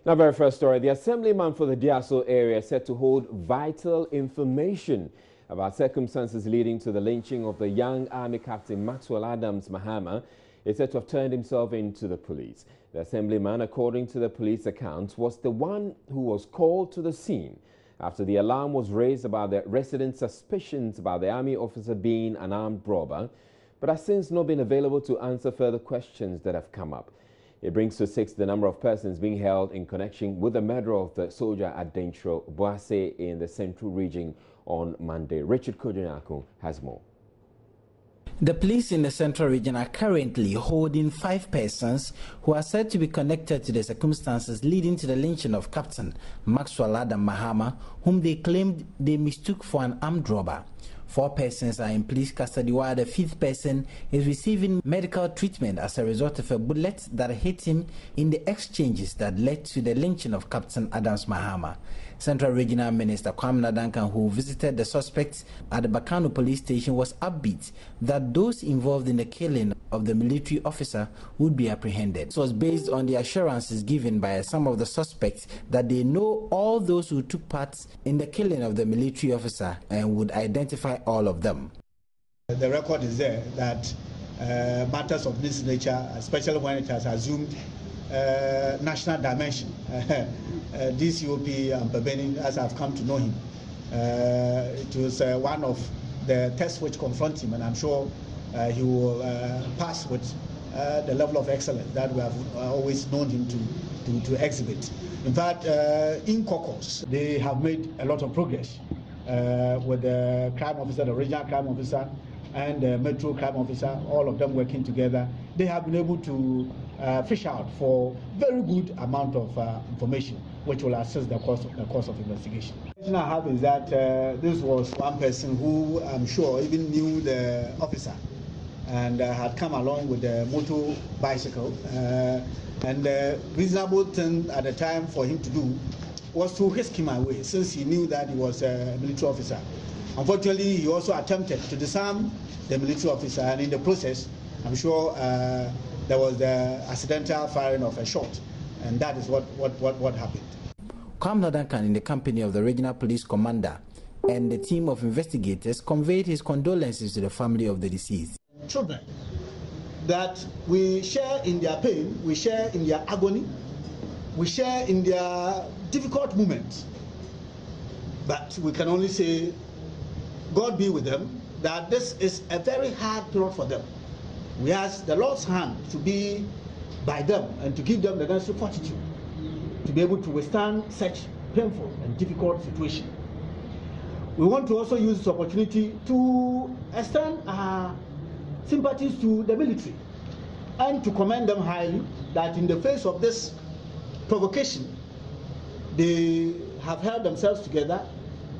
Now, very first story, the assemblyman for the Diaso area said to hold vital information about circumstances leading to the lynching of the young Army Captain Maxwell Adams Mahama is said to have turned himself into the police. The assemblyman, according to the police account, was the one who was called to the scene after the alarm was raised about the residents' suspicions about the army officer being an armed robber, but has since not been available to answer further questions that have come up. It brings to 6 the number of persons being held in connection with the murder of the soldier at Adentro Boase in the Central Region on Monday. Richard Kojo has more. The police in the Central Region are currently holding 5 persons who are said to be connected to the circumstances leading to the lynching of Captain Maxwell Adam Mahama, whom they claimed they mistook for an armed robber. 4 persons are in police custody, while the 5th person is receiving medical treatment as a result of a bullet that hit him in the exchanges that led to the lynching of Captain Adams Mahama. Central Regional Minister Kwamina Duncan, who visited the suspects at the Bakano police station, was upbeat that those involved in the killing of the military officer would be apprehended. This was based on the assurances given by some of the suspects that they know all those who took part in the killing of the military officer and would identify all of them. The record is there that matters of this nature, especially when it has assumed national dimension. DCOP and Pabeni, as I've come to know him, it was one of the tests which confront him, and I'm sure he will pass with the level of excellence that we have always known him to exhibit. In fact, in caucus, they have made a lot of progress with the crime officer, the regional crime officer, and the metro crime officer, all of them working together. They have been able to fish out for very good amount of information, which will assist the course of investigation. The question I have is that this was one person who I'm sure even knew the officer and had come along with the motor bicycle. And the reasonable thing at the time for him to do was to risk him away, since he knew that he was a military officer. Unfortunately, he also attempted to disarm the military officer, and in the process, I'm sure there was the accidental firing of a shot, and that is what happened. Kwamina Duncan, in the company of the regional police commander and the team of investigators, conveyed his condolences to the family of the deceased. Children, that we share in their pain, we share in their agony, we share in their difficult moments, but we can only say, God be with them, that this is a very hard period for them. We ask the Lord's hand to be by them and to give them the necessary fortitude to be able to withstand such painful and difficult situation. We want to also use this opportunity to extend our sympathies to the military and to commend them highly that in the face of this provocation, they have held themselves together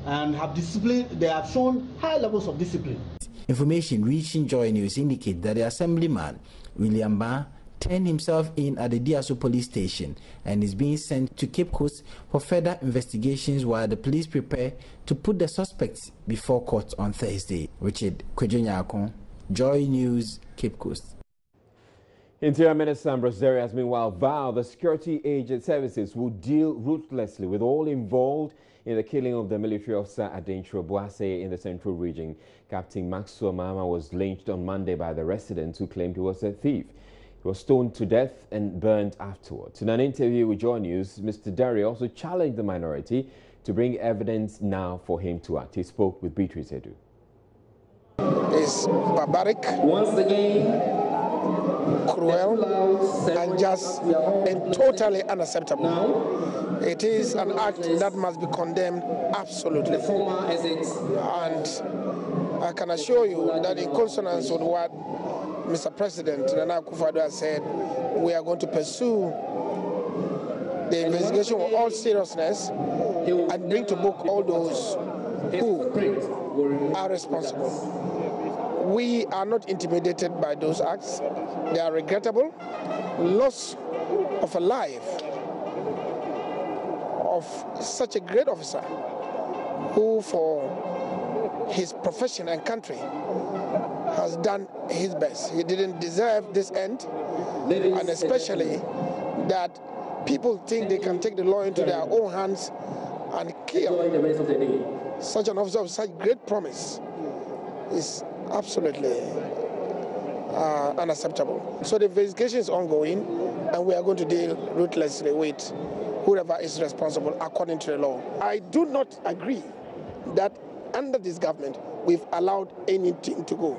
and they have shown high levels of discipline. Information reaching Joy News indicate that the assemblyman, William Ba, turned himself in at the Diaso police station and is being sent to Cape Coast for further investigations while the police prepare to put the suspects before court on Thursday. Richard Kojo, Joy News, Cape Coast. Interior Minister Ambrose Derry has meanwhile vowed the security agent services will deal ruthlessly with all involved in the killing of the military officer at Adentro Boase in the Central Region. Captain Maxwell Mahama was lynched on Monday by the residents who claimed he was a thief. He was stoned to death and burned afterwards. In an interview with Joy News, Mr. Derry also challenged the minority to bring evidence now for him to act. He spoke with Beatrice Edu. It's barbaric, once again, cruel, unjust, and totally unacceptable. It is an act that must be condemned absolutely. And I can assure you that in consonance with what Mr. President Nana Akufo-Addo has said, we are going to pursue the investigation with all seriousness and bring to book all those who are responsible. We are not intimidated by those acts. They are regrettable. Loss of a life of such a great officer who, for his profession and country, has done his best. He didn't deserve this end, and especially that people think they can take the law into their own hands and kill such an officer of such great promise is absolutely unacceptable. So the investigation is ongoing, and we are going to deal ruthlessly with whoever is responsible according to the law. I do not agree that under this government we've allowed anything to go.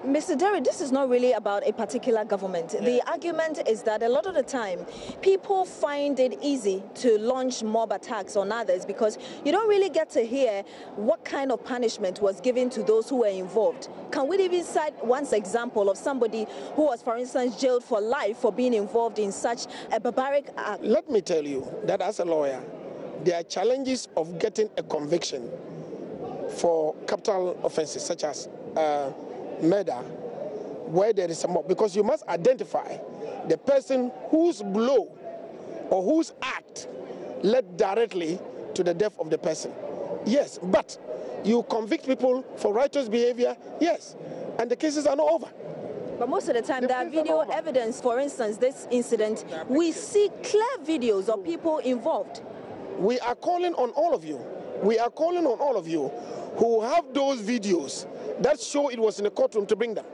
Mr. Derry, this is not really about a particular government. Yeah. The argument is that a lot of the time people find it easy to launch mob attacks on others because you don't really get to hear what kind of punishment was given to those who were involved. Can we even cite one example of somebody who was, for instance, jailed for life for being involved in such a barbaric act? Let me tell you that as a lawyer, there are challenges of getting a conviction for capital offenses such as murder, where there is a mob, because you must identify the person whose blow or whose act led directly to the death of the person. Yes, but you convict people for righteous behavior, yes, and the cases are not over. But most of the time, there are video evidence. For instance, this incident, we see clear videos of people involved. We are calling on all of you. We are calling on all of you who have those videos that show it was in the courtroom to bring them.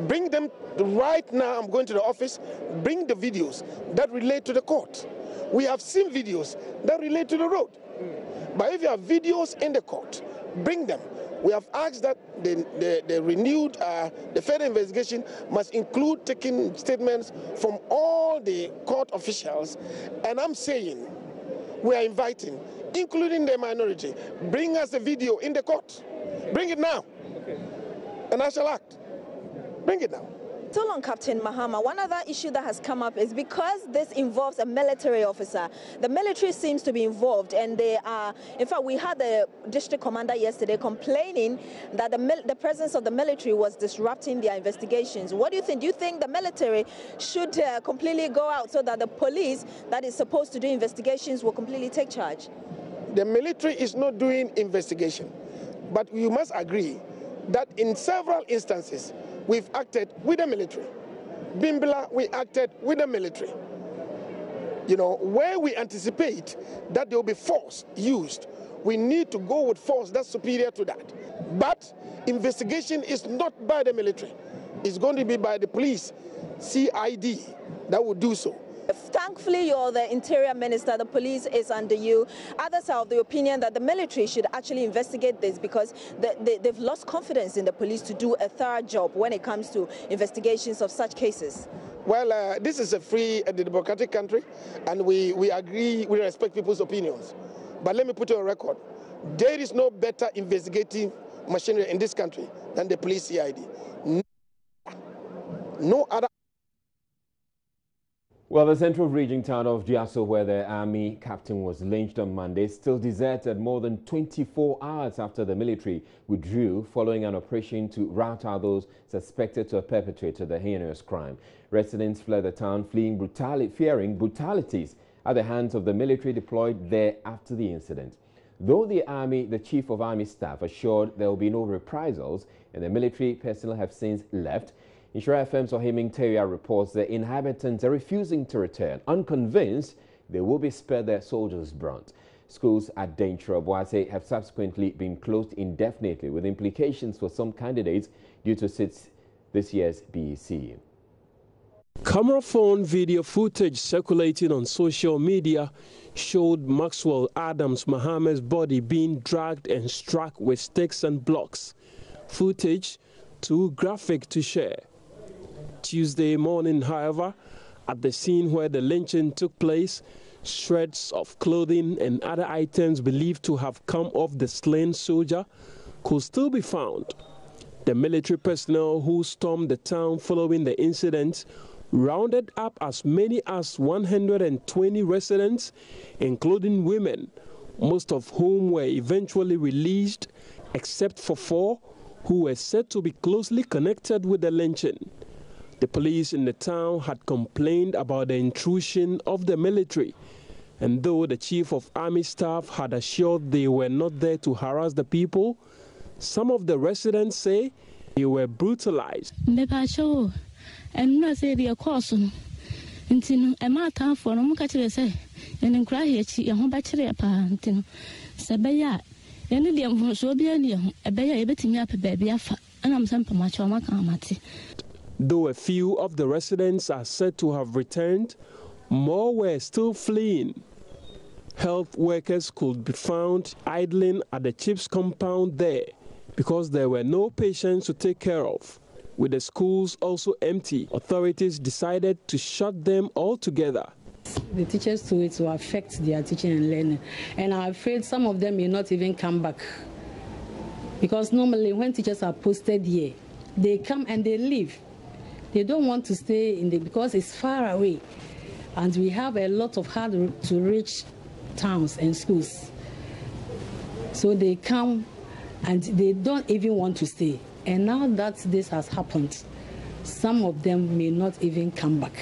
Bring them right now. I'm going to the office. Bring the videos that relate to the court. We have seen videos that relate to the road. But if you have videos in the court, bring them. We have asked that the further investigation must include taking statements from all the court officials. And I'm saying, we are inviting, including the minority, bring us a video in the court. Bring it now. Okay. And I shall act. Bring it now. Still on Captain Mahama, one other issue that has come up is because this involves a military officer, the military seems to be involved, and they are, in fact, we had the district commander yesterday complaining that the presence of the military was disrupting their investigations. What do you think? Do you think the military should completely go out so that the police that is supposed to do investigations will completely take charge? The military is not doing investigation, but you must agree that in several instances, we've acted with the military. Bimbala, we acted with the military. You know, where we anticipate that there will be force used, we need to go with force that's superior to that. But investigation is not by the military. It's going to be by the police, CID, that will do so. Thankfully, you're the Interior Minister, the police is under you. Others are of the opinion that the military should actually investigate this because they've lost confidence in the police to do a thorough job when it comes to investigations of such cases. Well, this is a free and democratic country, and we agree, we respect people's opinions. But let me put it on record. There is no better investigative machinery in this country than the police CID. No other. Well, the central region town of Diaso, where the army captain was lynched on Monday, still deserted more than 24 hours after the military withdrew following an operation to rout out those suspected to have perpetrated the heinous crime. Residents fled the town, fearing brutalities at the hands of the military deployed there after the incident. Though the chief of army staff assured there will be no reprisals and the military personnel have since left, Insura FM's Ohiming Teria reports that inhabitants are refusing to return, unconvinced they will be spared their soldiers' brunt. Schools at Daintra Boase have subsequently been closed indefinitely, with implications for some candidates due to this year's BEC. Camera phone video footage circulating on social media showed Maxwell Adams Mahama's body being dragged and struck with sticks and blocks. Footage too graphic to share. Tuesday morning, however, at the scene where the lynching took place, shreds of clothing and other items believed to have come off the slain soldier could still be found. The military personnel who stormed the town following the incident rounded up as many as 120 residents, including women, most of whom were eventually released, except for 4 who were said to be closely connected with the lynching. The police in the town had complained about the intrusion of the military, and though the chief of army staff had assured they were not there to harass the people, some of the residents say they were brutalized. Intino, a matter for no catcher say, and in cry here, she a home battery upon Tino. Sabaya, any of them so be a bear betting up a baby, and I'm some much on my comati. Though a few of the residents are said to have returned, more were still fleeing. Health workers could be found idling at the CHIPS compound there because there were no patients to take care of. With the schools also empty, authorities decided to shut them altogether. The teachers too, it will affect their teaching and learning. And I'm afraid some of them may not even come back. Because normally when teachers are posted here, they come and they leave. They don't want to stay in because it's far away. And we have a lot of hard to reach towns and schools. So they come and they don't even want to stay. And now that this has happened, some of them may not even come back.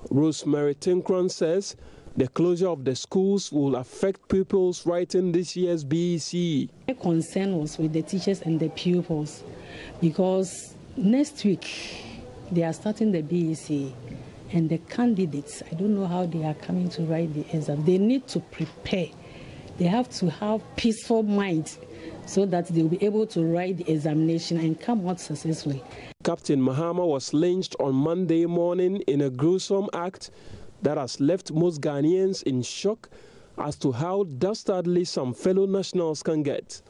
Rosemary Tinkron says the closure of the schools will affect pupils writing this year's BEC. My concern was with the teachers and the pupils because next week they are starting the BEC and the candidates, I don't know how they are coming to write the exam. They need to prepare. They have to have peaceful mind so that they will be able to write the examination and come out successfully. Captain Mahama was lynched on Monday morning in a gruesome act that has left most Ghanaians in shock as to how dastardly some fellow nationals can get.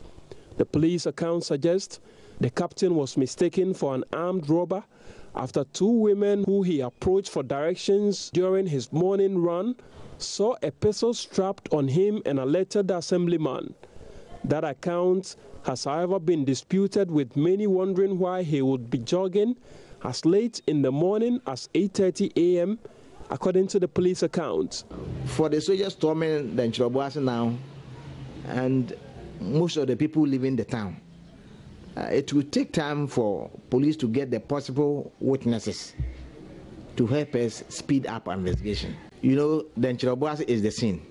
The police account suggests the captain was mistaken for an armed robber after two women who he approached for directions during his morning run saw a pistol strapped on him and alerted the assemblyman. That account has, however, been disputed, with many wondering why he would be jogging as late in the morning as 8:30 a.m., according to the police account. For the soldiers storming the Nchirobwase now, and most of the people leaving the town, it will take time for police to get the possible witnesses to help us speed up investigation. You know, the Nchirobwase is the scene.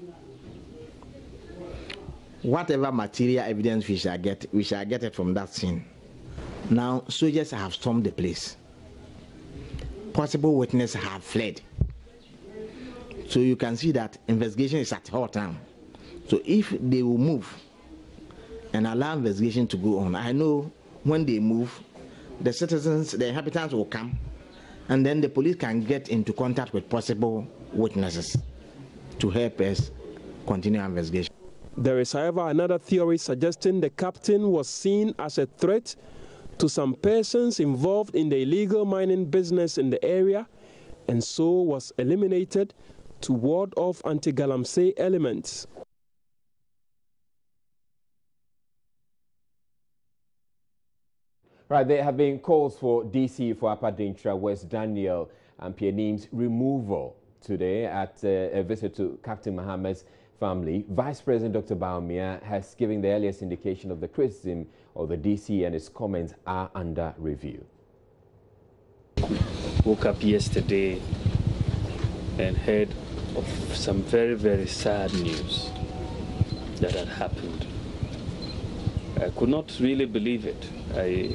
Whatever material evidence we shall get it from that scene. Now, soldiers have stormed the place. Possible witnesses have fled. So you can see that investigation is at hot time. So if they will move and allow investigation to go on, I know when they move, the citizens, the inhabitants will come, and then the police can get into contact with possible witnesses to help us continue our investigation. There is, however, another theory suggesting the captain was seen as a threat to some persons involved in the illegal mining business in the area, and so was eliminated to ward off anti-Galamsey elements. Right, there have been calls for DC for Upper Dintra, West Daniel and Pianim's removal today at a visit to Captain Mahama's family. Vice President Dr. Bawumia has given the earliest indication of the criticism of the DC, and his comments are under review. Woke up yesterday and heard of some very, very sad news that had happened. I could not really believe it. I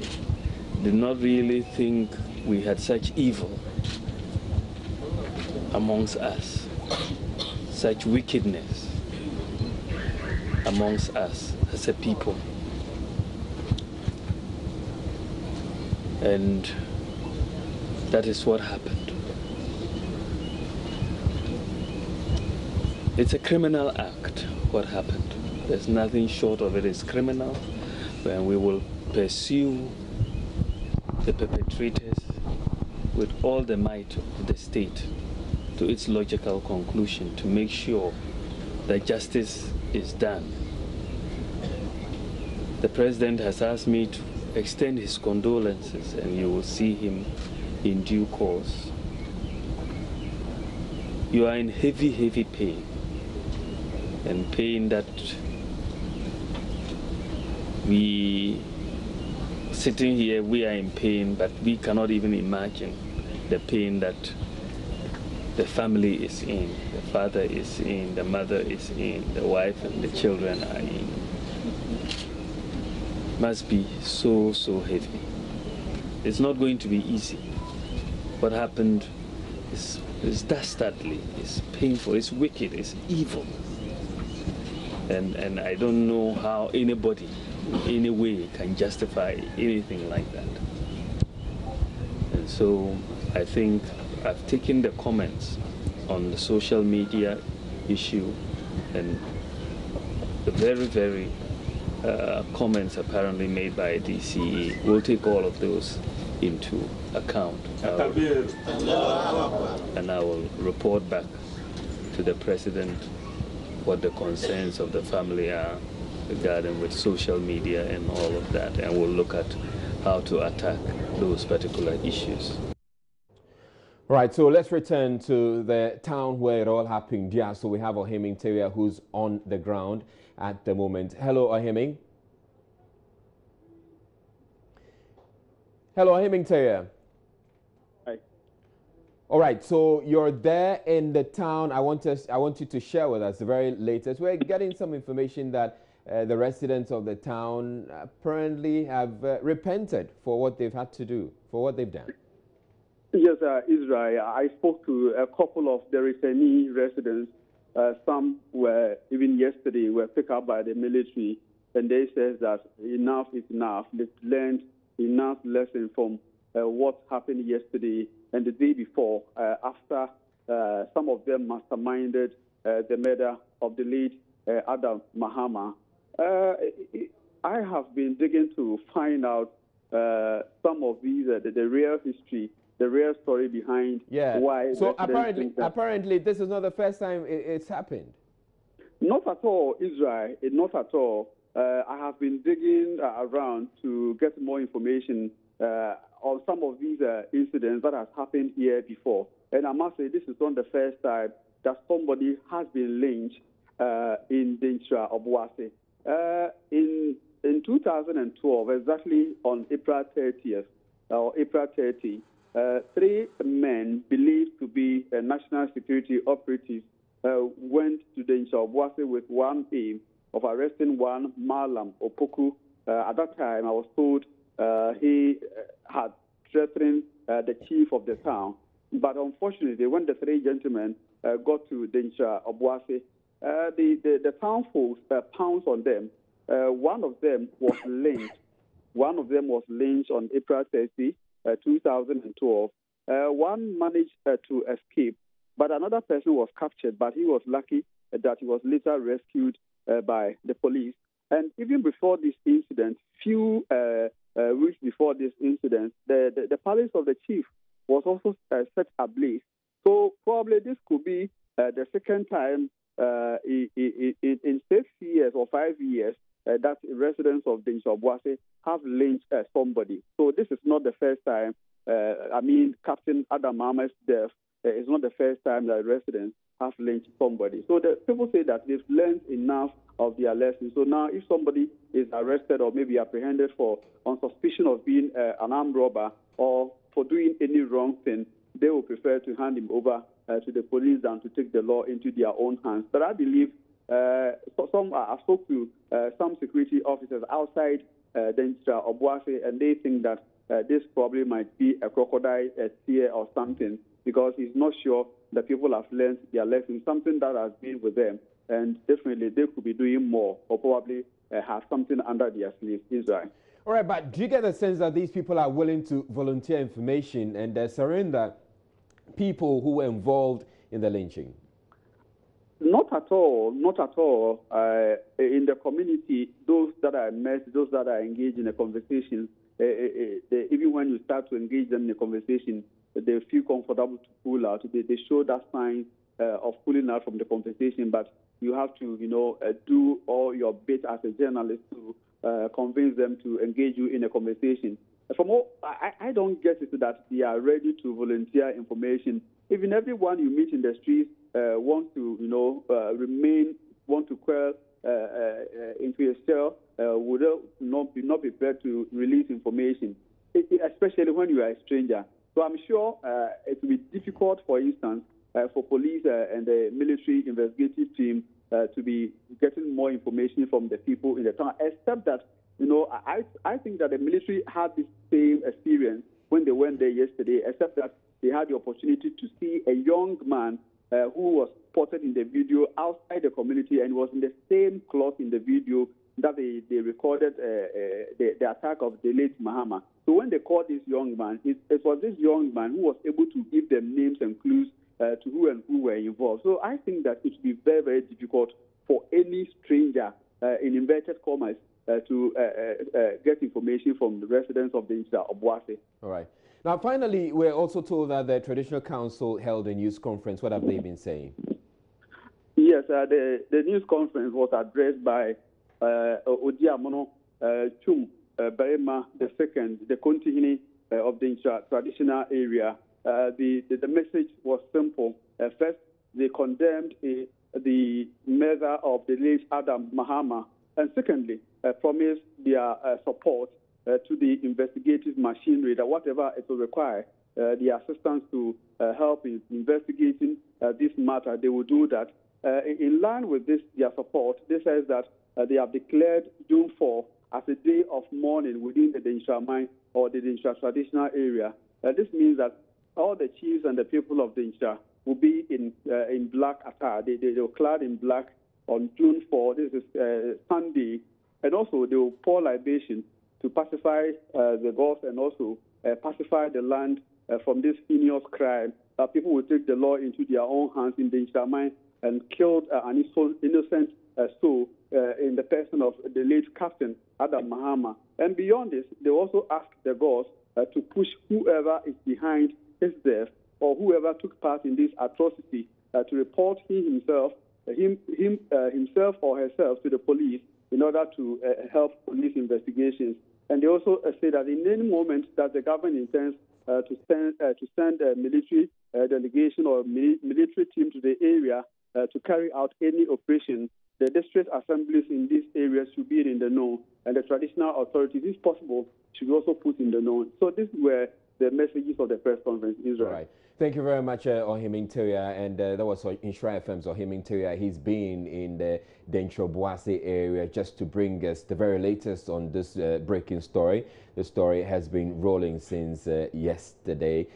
did not really think we had such evil amongst us, such wickedness amongst us as a people. And that is what happened. It's a criminal act, what happened. There's nothing short of it is criminal, and we will pursue the perpetrators with all the might of the state to its logical conclusion to make sure that justice is done. The president has asked me to extend his condolences, and you will see him in due course. You are in heavy, heavy pain, and pain that we, sitting here, we are in pain, but we cannot even imagine the pain that the family is in, the father is in, the mother is in, the wife and the children are in. Must be so, so heavy. It's not going to be easy. What happened It's dastardly, it's painful, it's wicked, it's evil. And I don't know how anybody, in any way, can justify anything like that. And so I think I've taken the comments on the social media issue and the very, very comments apparently made by DCE. We'll take all of those into account. And I will report back to the President what the concerns of the family are regarding with social media and all of that, and we'll look at how to attack those particular issues. Right, so let's return to the town where it all happened. Yeah, so we have Ohiming Teria who's on the ground at the moment. Hello, Ohiming. Hello, Ohiming Teria. Hi. All right, so you're there in the town. I want you to share with us the very latest. We're getting some information that the residents of the town apparently have repented for what they've had to do, for what they've done. Yes, Israel. I spoke to a couple of the returnee residents. Some were, even yesterday, were picked up by the military, and they said that enough is enough. They've learned enough lesson from what happened yesterday and the day before, after some of them masterminded the murder of the late Adam Mahama. I have been digging to find out some of these, the real history, the real story behind why. So apparently this is not the first time it's happened. Not at all, Israel. Not at all. I have been digging around to get more information on some of these incidents that has happened here before. And I must say this is not the first time that somebody has been lynched in Denkyira, Obuasi. In 2012, exactly on April 30th, or April 30, 3 men believed to be national security operatives went to Denkyira, Obuasi with one aim of arresting one Malam Opoku. At that time, I was told he had threatened the chief of the town. But unfortunately, when the 3 gentlemen got to Denkyira, Obuasi, the town folks pounced on them. One of them was lynched. One of them was lynched on April 30, 2012. One managed to escape, but another person was captured, but he was lucky that he was later rescued by the police. And even before this incident, few weeks before this incident, the palace of the chief was also set ablaze. So probably this could be the second time in 6 years or 5 years that residents of Denkyira, Obuasi have lynched somebody. So this is not the first time. Captain Adam Mahama's death is not the first time that residents have lynched somebody. So the people say that they've learned enough of their lessons. So now if somebody is arrested or maybe apprehended on suspicion of being an armed robber or for doing any wrong thing, they will prefer to hand him over to the police than to take the law into their own hands. But I believe I spoke to some security officers outside Denkyira, Obuasi, and they think that this probably might be a crocodile tear or something, because he's not sure that people have learned their lesson, something that has been with them, and definitely they could be doing more or probably have something under their sleeve. Israel. All right, but do you get the sense that these people are willing to volunteer information and surrender people who were involved in the lynching? Not at all, not at all. In the community, those that I met, those that are engaged in a conversation, even when you start to engage them in a conversation, they feel comfortable to pull out. They show that sign of pulling out from the conversation, but you have to, do all your bit as a journalist to convince them to engage you in a conversation. From all, I don't get it that they are ready to volunteer information. Even everyone you meet in the streets wants to, want to quell into a cell, would not be prepared to release information, especially when you are a stranger. So I'm sure it will be difficult, for instance, for police and the military investigative team to be getting more information from the people in the town, except that, I think that the military had the same experience when they went there yesterday, except that they had the opportunity to see a young man who was spotted in the video outside the community and was in the same cloth in the video that they recorded the attack of the late Mahama. So when they called this young man, it was this young man who was able to give them names and clues to who were involved. So I think that it would be very, very difficult for any stranger, in inverted commas, to get information from the residents of the Insha Obuasi. All right. Now, finally, we're also told that the Traditional Council held a news conference. What have they been saying? Yes, the news conference was addressed by Odiamono Chum Barema II, the Kontihini of the Insha traditional area. The message was simple. First, they condemned the murder of the late Adam Mahama, and secondly, promised their support to the investigative machinery, that whatever it will require, the assistance to help in investigating this matter, they will do that. In line with this, their support, they says that they have declared June 4 as a day of mourning within the Dinsha mine or the Dinsha traditional area. This means that all the chiefs and the people of Dinsha will be in black attire. They were clad in black on June 4. This is Sunday. And also they will pour libation to pacify the gods and also pacify the land from this heinous crime. People will take the law into their own hands in Dinsha mine and killed an innocent soul in the person of the late Captain Adam Mahama. And beyond this, they also ask the gods to push whoever is behind his death or whoever took part in this atrocity to report himself or herself to the police in order to help police investigations. And they also say that in any moment that the government intends to send a military delegation or military team to the area to carry out any operation, the district assemblies in these areas should be in the know, and the traditional authorities, if possible, should also put in the know. So these were the messages of the press conference in Israel. All right. Thank you very much, Ohiming Teria. And that was Insha FM's Ohiming Teria. He's been in the Dentro Boise area just to bring us the very latest on this breaking story. The story has been rolling since yesterday.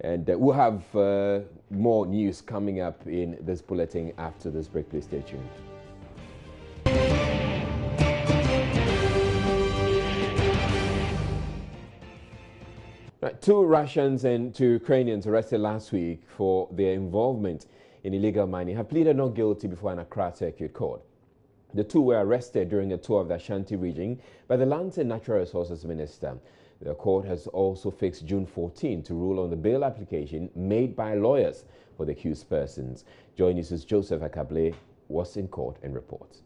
And we'll have more news coming up in this bulletin after this break. Please stay tuned. Two Russians and two Ukrainians arrested last week for their involvement in illegal mining have pleaded not guilty before an Accra Circuit Court. The two were arrested during a tour of the Ashanti region by the Lands and Natural Resources Minister. The court has also fixed June 14 to rule on the bail application made by lawyers for the accused persons. Joy News' Joseph Akable was in court and reports.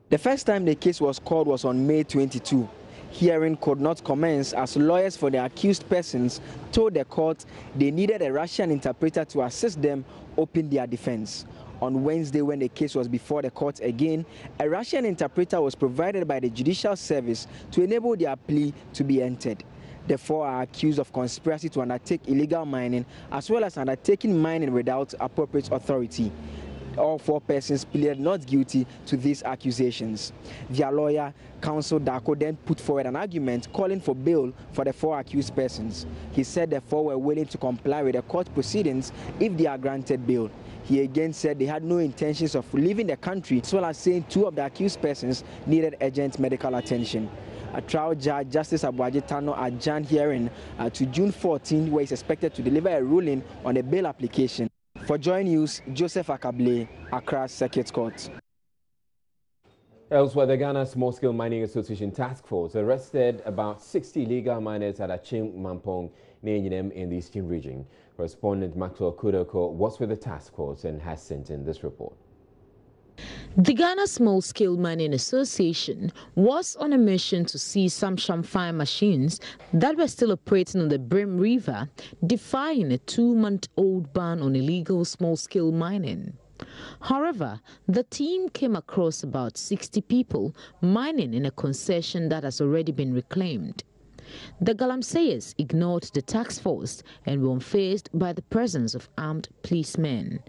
The first time the case was called was on May 22. Hearing could not commence as lawyers for the accused persons told the court they needed a Russian interpreter to assist them open their defense. On Wednesday, when the case was before the court again, a Russian interpreter was provided by the Judicial Service to enable their plea to be entered. The four are accused of conspiracy to undertake illegal mining as well as undertaking mining without appropriate authority. All four persons pleaded not guilty to these accusations. Their lawyer, Counsel Dako, then put forward an argument calling for bail for the four accused persons. He said the four were willing to comply with the court proceedings if they are granted bail. He again said they had no intentions of leaving the country, as well as saying two of the accused persons needed urgent medical attention. A trial judge, Justice Abuaji Tano, adjourned hearing to June 14, where he is expected to deliver a ruling on the bail application. For Joy News, Joseph Akable, Accra Circuit Court. Elsewhere, the Ghana Small-Scale Mining Association Task Force arrested about 60 illegal miners at Achim Mampong, Nenyenem in the Eastern region. Correspondent Maxwell Kudoko was with the task force and has sent in this report. The Ghana Small-Scale Mining Association was on a mission to seize some Shamfire machines that were still operating on the Brim River, defying a 2-month-old ban on illegal small-scale mining. However, the team came across about 60 people mining in a concession that has already been reclaimed. The Galamseyers ignored the task force and were unfazed by the presence of armed policemen.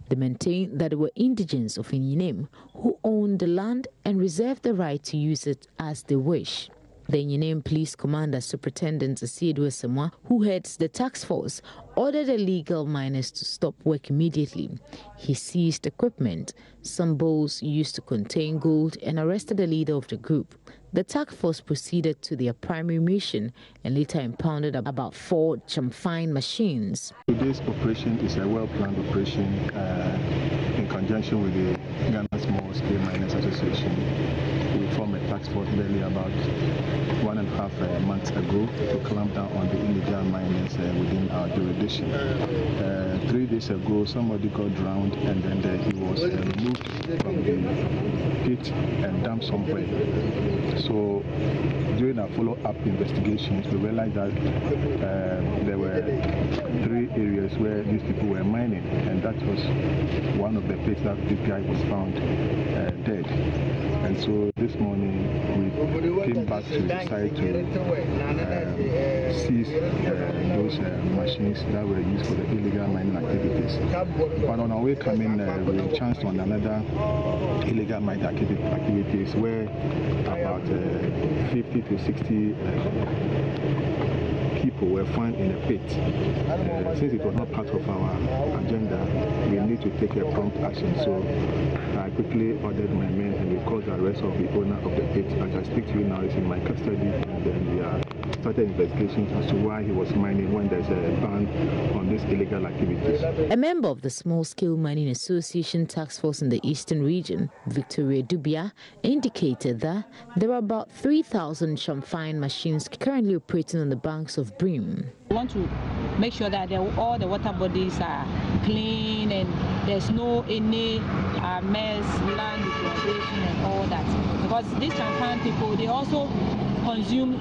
They maintained that they were indigents of Nenyenem who owned the land and reserved the right to use it as they wish. The Nyenem Police Commander Superintendent Asiedu Asamoah, who heads the task force, ordered illegal miners to stop work immediately. He seized equipment, some bowls used to contain gold, and arrested the leader of the group. The task force proceeded to their primary mission and later impounded about 4 Chamfine machines. Today's operation is a well-planned operation in conjunction with the Ghana Small Scale Miners Association. We formed a task force barely about 1.5 months ago to clamp down on the illegal miners within our jurisdiction. 3 days ago, somebody got drowned and then he was removed from the pit and dumped somewhere. So during our follow-up investigations, we realized that there were 3 areas where these people were mining, and that was one of the places that this guy was found dead. And so this morning we came back to decide to seize those machines that were used for the illegal mining activities. But on our way coming, we chanced on another illegal mining activities where about 50 to 60 people were found in a pit. Since it was not part of our agenda, we need to take a prompt action. So I quickly ordered my men and we called the arrest of the owner of the pit. As I speak to you now, he's in my custody, and then we are started investigations as to why he was mining when there's a ban on these illegal activities. A member of the Small Scale Mining Association task force in the Eastern region, Victoria Dubia, indicated that there are about 3,000 Chamfine machines currently operating on the banks of Brim. We want to make sure that all the water bodies are clean and there's no any mess, land degradation and all that. Because these Chamfine people, they also consume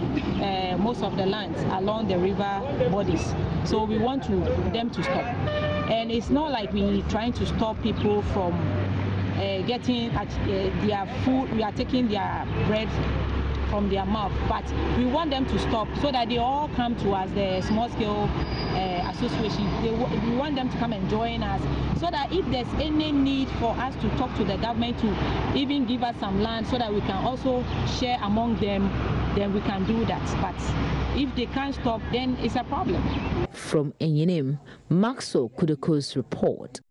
most of the lands along the river bodies. So we want them to stop. And it's not like we're trying to stop people from getting their food. We are taking their bread from their mouth, but we want them to stop so that they all come to us, the small scale association. We want them to come and join us so that if there's any need for us to talk to the government to even give us some land so that we can also share among them, then we can do that. But if they can't stop, then it's a problem. From Nyenem, Maxwell Kudoko's report.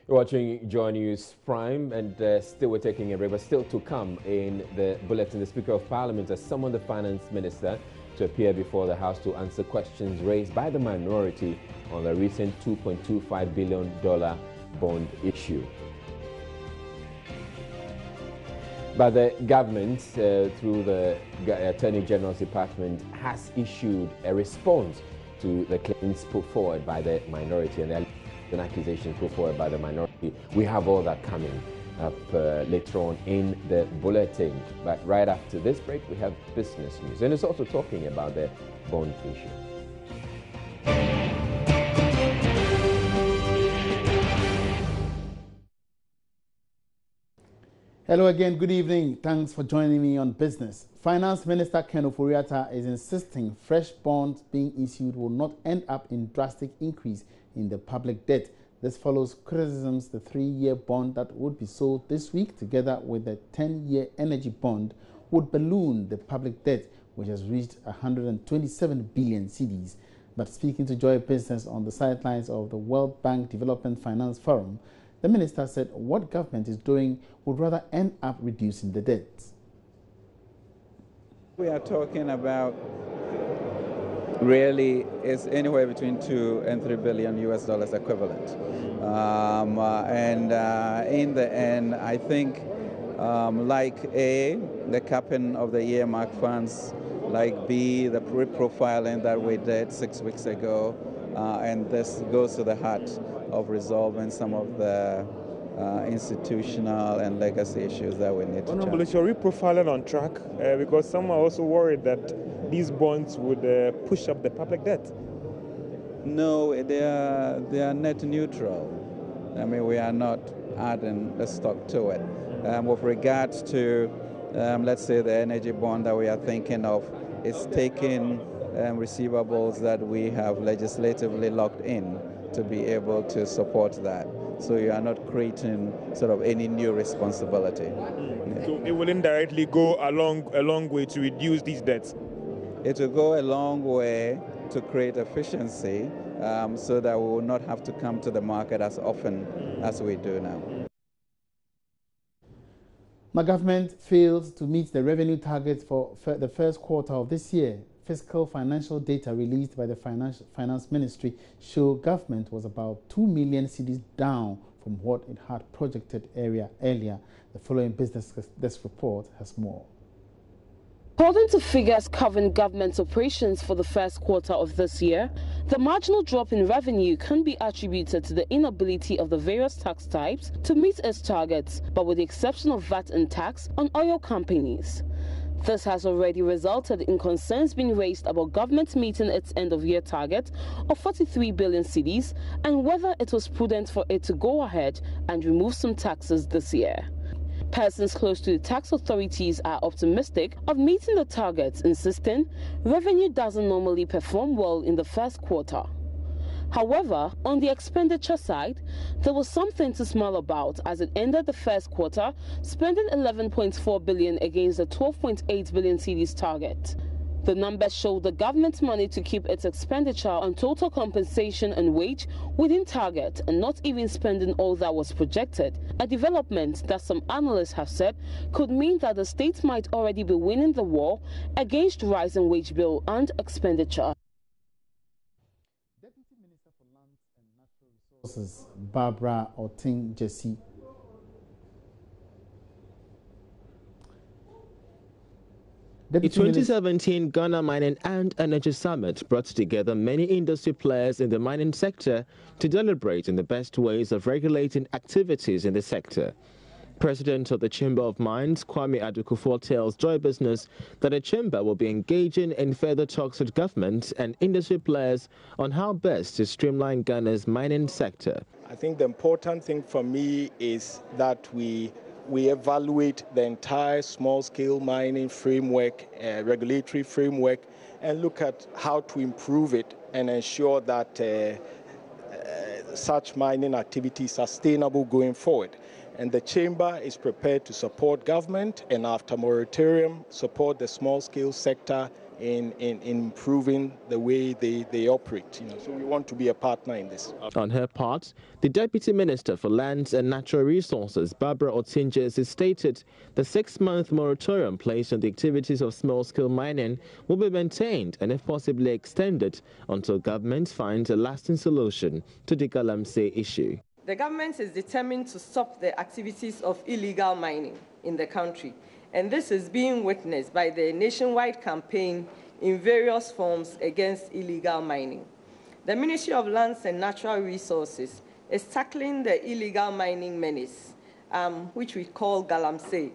You're watching Joy News Prime, and still we're taking a break, but still to come in the bulletin, the Speaker of Parliament has summoned the Finance Minister to appear before the House to answer questions raised by the minority on the recent $2.25 billion bond issue. But the government, through the Attorney General's Department, has issued a response to the claims put forward by the minority and the accusations put forward by the minority. We have all that coming up later on in the bulletin. But right after this break, we have business news. And it's also talking about the bond issue. Hello again, good evening. Thanks for joining me on Business. Finance Minister Ken Ofori-Atta is insisting fresh bonds being issued will not end up in drastic increase in the public debt. This follows criticisms the 3-year bond that would be sold this week together with the 10-year energy bond would balloon the public debt, which has reached 127 billion cedis. But speaking to Joy Business on the sidelines of the World Bank Development Finance Forum, the minister said what government is doing would rather end up reducing the debt. We are talking about really is anywhere between $2 and $3 billion equivalent. In the end, I think like A, the capping of the earmark funds, like B, the reprofiling that we did 6 weeks ago, and this goes to the heart of resolving some of the institutional and legacy issues that we need to Honorable, is your reprofiling on track? Because some are also worried that these bonds would push up the public debt. No, they are net neutral. I mean, we are not adding the stock to it. With regards to, let's say, the energy bond that we are thinking of, it's taking receivables that we have legislatively locked in to be able to support that. so you are not creating sort of any new responsibility. Yeah. So it will indirectly go a long way to reduce these debts. It will go a long way to create efficiency so that we will not have to come to the market as often as we do now. My government failed to meet the revenue targets for the first quarter of this year. Fiscal financial data released by the Finance Ministry show government was about 2 million cedis down from what it had projected earlier. The following Business Desk report has more. According to figures covering government operations for the first quarter of this year, the marginal drop in revenue can be attributed to the inability of the various tax types to meet its targets, but with the exception of VAT and tax on oil companies. This has already resulted in concerns being raised about government meeting its end-of-year target of 43 billion cedis and whether it was prudent for it to go ahead and remove some taxes this year. Persons close to the tax authorities are optimistic of meeting the targets, insisting revenue doesn't normally perform well in the first quarter. However, on the expenditure side, there was something to smile about as it ended the first quarter spending 11.4 billion against the 12.8 billion cedis target. The numbers show the government money to keep its expenditure on total compensation and wage within target and not even spending all that was projected, a development that some analysts have said could mean that the state might already be winning the war against rising wage bill and expenditure. Deputy Minister for Lands and Natural Resources, Barbara Oting-Gyesi, The 2017 Ghana Mining and Energy Summit brought together many industry players in the mining sector to deliberate on the best ways of regulating activities in the sector. President of the Chamber of Mines, Kwame Adukufuor, tells Joy Business that the chamber will be engaging in further talks with government and industry players on how best to streamline Ghana's mining sector. I think the important thing for me is that we evaluate the entire small-scale mining framework, regulatory framework, and look at how to improve it and ensure that such mining activity is sustainable going forward. And the Chamber is prepared to support government and, after moratorium, support the small-scale sector in improving the way they operate. So we want to be a partner in this. On her part, the Deputy Minister for Lands and Natural Resources, Barbara Oting-Gyesi, stated the 6-month moratorium placed on the activities of small-scale mining will be maintained and, if possibly, extended until government finds a lasting solution to the Galamsey issue. The government is determined to stop the activities of illegal mining in the country, and this is being witnessed by the nationwide campaign in various forms against illegal mining. The Ministry of Lands and Natural Resources is tackling the illegal mining menace, which we call Galamsey,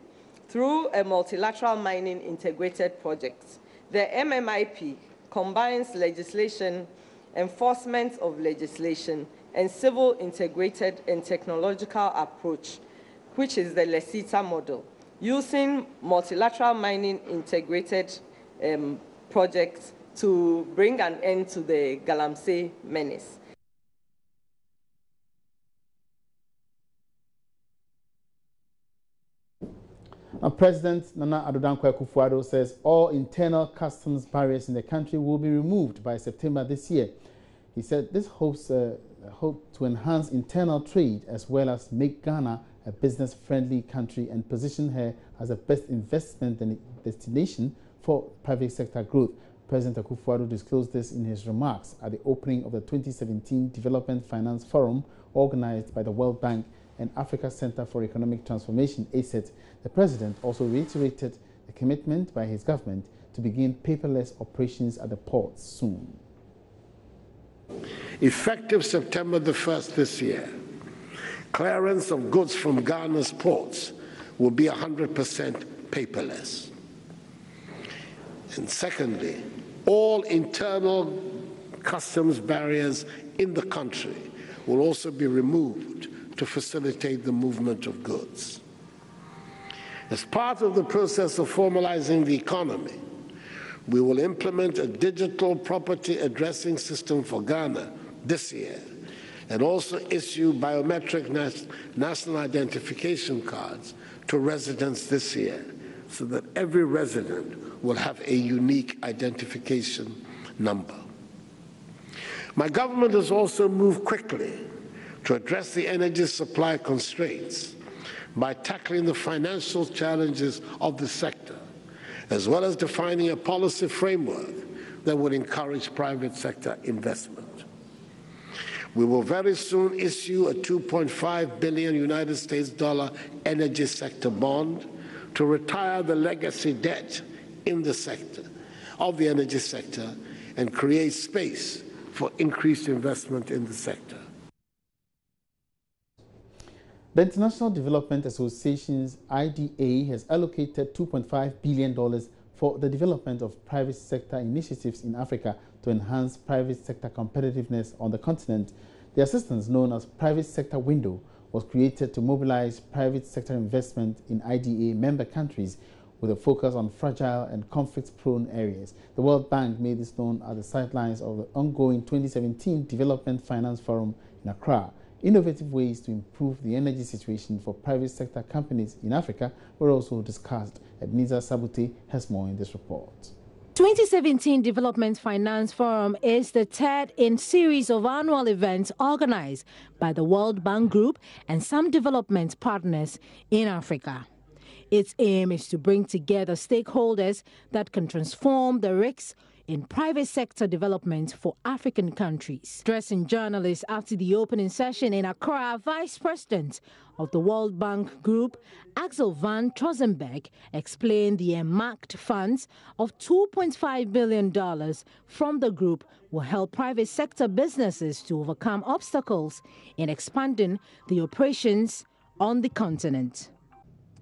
through a multilateral mining integrated project. The MMIP combines legislation, enforcement of legislation, and civil integrated and technological approach, which is the LECITA model, using multilateral mining integrated projects to bring an end to the Galamsey menace. President Nana Addo Dankwa Akufo-Addo says all internal customs barriers in the country will be removed by September this year. He said this hopes to enhance internal trade as well as make Ghana a business-friendly country and position her as the best investment destination for private sector growth. President Akufo-Addo disclosed this in his remarks at the opening of the 2017 Development Finance Forum organized by the World Bank and Africa Center for Economic Transformation, ACET. The president also reiterated the commitment by his government to begin paperless operations at the ports soon. Effective September the 1st this year, clearance of goods from Ghana's ports will be 100% paperless. And secondly, all internal customs barriers in the country will also be removed to facilitate the movement of goods. As part of the process of formalizing the economy, we will implement a digital property addressing system for Ghana this year and also issue biometric national identification cards to residents this year, so that every resident will have a unique identification number. My government has also moved quickly to address the energy supply constraints by tackling the financial challenges of the sector, as well as defining a policy framework that would encourage private sector investment. We will very soon issue a $2.5 billion United States energy sector bond to retire the legacy debt in the sector, of the energy sector, and create space for increased investment in the sector. The International Development Association's IDA has allocated $2.5 billion for the development of private sector initiatives in Africa to enhance private sector competitiveness on the continent. The assistance, known as Private Sector Window, was created to mobilize private sector investment in IDA member countries with a focus on fragile and conflict-prone areas. The World Bank made this known at the sidelines of the ongoing 2017 Development Finance Forum in Accra. Innovative ways to improve the energy situation for private sector companies in Africa were also discussed. Ebenezer Sabute has more in this report. 2017 Development Finance Forum is the third in series of annual events organized by the World Bank Group and some development partners in Africa. Its aim is to bring together stakeholders that can transform the risks in private sector development for African countries. Addressing journalists after the opening session in Accra, Vice President of the World Bank Group, Axel van Trotzenberg, explained the earmarked funds of $2.5 billion from the group will help private sector businesses to overcome obstacles in expanding the operations on the continent.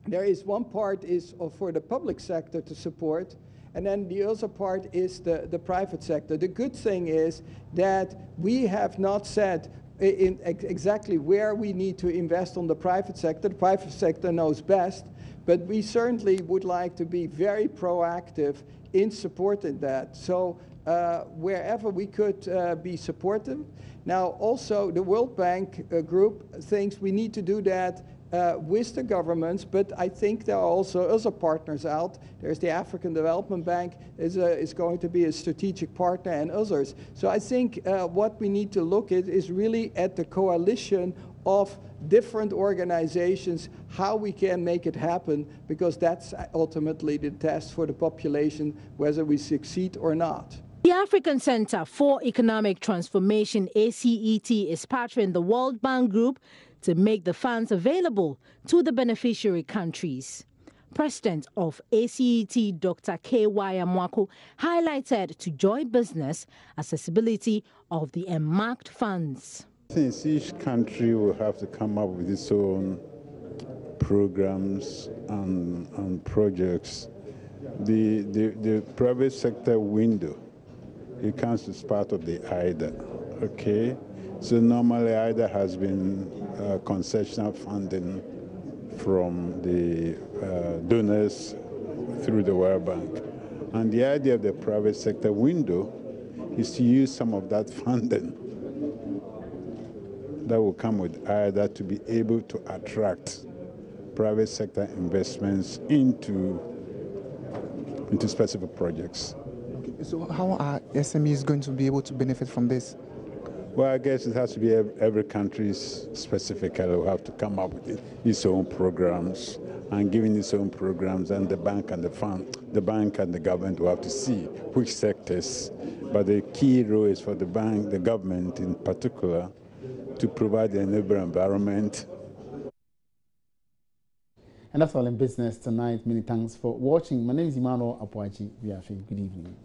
There is one part is for the public sector to support, and then the other part is the private sector. The good thing is that we have not said exactly where we need to invest on the private sector. The private sector knows best, but we certainly would like to be very proactive in supporting that. So wherever we could be supportive. Now also the World Bank Group thinks we need to do that with the governments, but I think there are also other partners out. There's the African Development Bank is going to be a strategic partner, and others. So I think what we need to look at is really at the coalition of different organizations, how we can make it happen, because that's ultimately the test for the population, whether we succeed or not. The African Center for Economic Transformation, ACET, is partnering the World Bank Group to make the funds available to the beneficiary countries. President of ACET, Dr. K.Y. Amwako, highlighted to Joy Business accessibility of the earmarked funds. Since each country will have to come up with its own programs and projects, the private sector window, it comes as part of the IDA, okay? So normally IDA has been concessional funding from the donors through the World Bank. And the idea of the private sector window is to use some of that funding that will come with IDA to be able to attract private sector investments into specific projects. So how are SMEs going to be able to benefit from this? Well, I guess it has to be every country's specifically will have to come up with its own programs, and given its own programs, and the bank and the bank and the government will have to see which sectors. But the key role is for the bank, the government in particular, to provide the enabling environment. And that's all in business tonight. Many thanks for watching. My name is Emmanuel Apuaji. Good evening.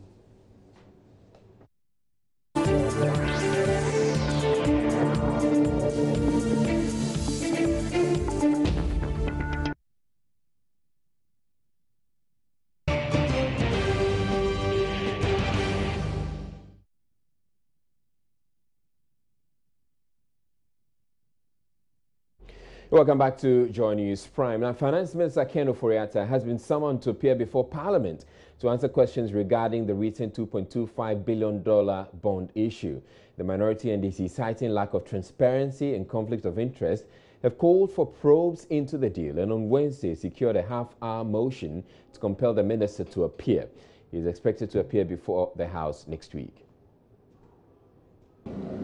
Welcome back to Joy News Prime. Now, Finance Minister Ken Ofori-Atta has been summoned to appear before Parliament to answer questions regarding the recent $2.25 billion bond issue. The minority NDC, citing lack of transparency and conflict of interest, have called for probes into the deal and on Wednesday secured a half-hour motion to compel the minister to appear. He is expected to appear before the House next week.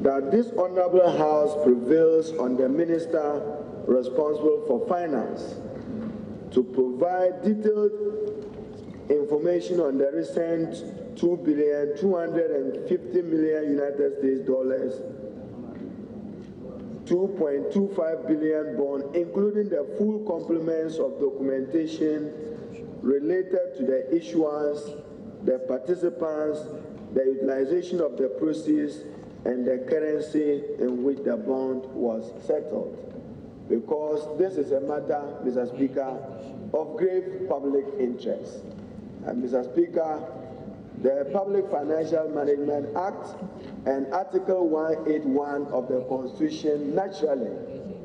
That this Honourable House prevails on the Minister responsible for finance to provide detailed information on the recent $2.250 billion United States dollars, $2.25 billion bond, including the full complements of documentation related to the issuance, the participants, the utilization of the proceeds, and the currency in which the bond was settled. Because this is a matter, Mr. Speaker, of grave public interest. And Mr. Speaker, the Public Financial Management Act and Article 181 of the Constitution naturally